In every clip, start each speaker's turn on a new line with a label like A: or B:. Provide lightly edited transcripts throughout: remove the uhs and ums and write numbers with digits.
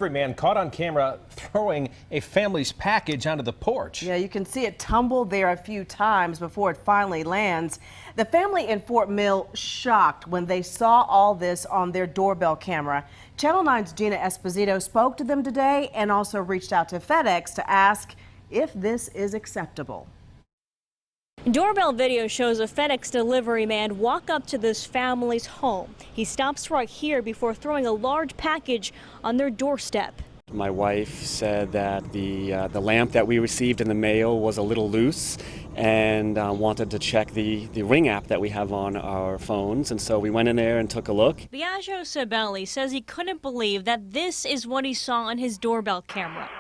A: Every man caught on camera throwing a family's package onto the porch.
B: Yeah, you can see it tumble there a few times before it finally lands. The family in Fort Mill shocked when they saw all this on their doorbell camera. Channel 9's Gina Esposito spoke to them today and also reached out to FedEx to ask if this is acceptable.
C: Doorbell video shows a FedEx delivery man walk up to this family's home. He stops right here before throwing a large package on their doorstep.
D: My wife said that the lamp that we received in the mail was a little loose and wanted to check the Ring app that we have on our phones, and so we went in there and took a look.
C: Biagio Sabelli says he couldn't believe that this is what he saw on his doorbell camera.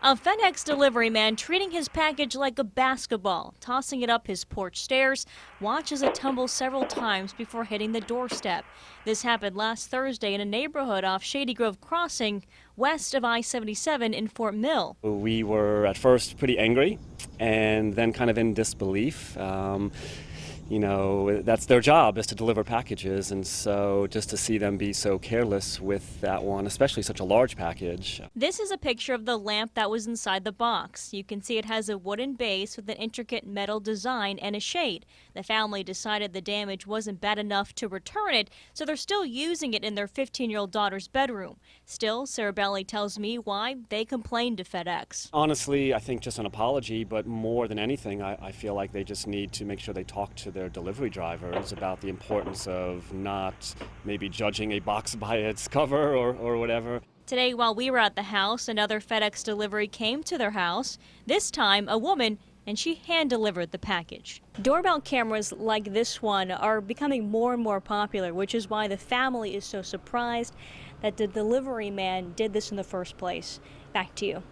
C: A FedEx delivery man treating his package like a basketball, tossing it up his porch stairs, watches it tumble several times before hitting the doorstep. This happened last Thursday in a neighborhood off Shady Grove Crossing, west of I-77 in Fort Mill.
D: We were at first pretty angry and then kind of in disbelief. You know, that's their job, is to deliver packages, and so just to see them be so careless with that one, especially such a large package.
C: This is a picture of the lamp that was inside the box. You can see it has a wooden base with an intricate metal design and a shade. The family decided the damage wasn't bad enough to return it, so they're still using it in their 15-year-old daughter's bedroom. Still, Sarabelli tells me why they complained to FedEx.
D: Honestly, I think just an apology, but more than anything, I feel like they just need to make sure they talk to their delivery drivers about the importance of not maybe judging a box by its cover or whatever.
C: Today, while we were at the house, another FedEx delivery came to their house. This time, a woman, and she hand-delivered the package. Doorbell cameras like this one are becoming more and more popular, which is why the family is so surprised that the delivery man did this in the first place. Back to you.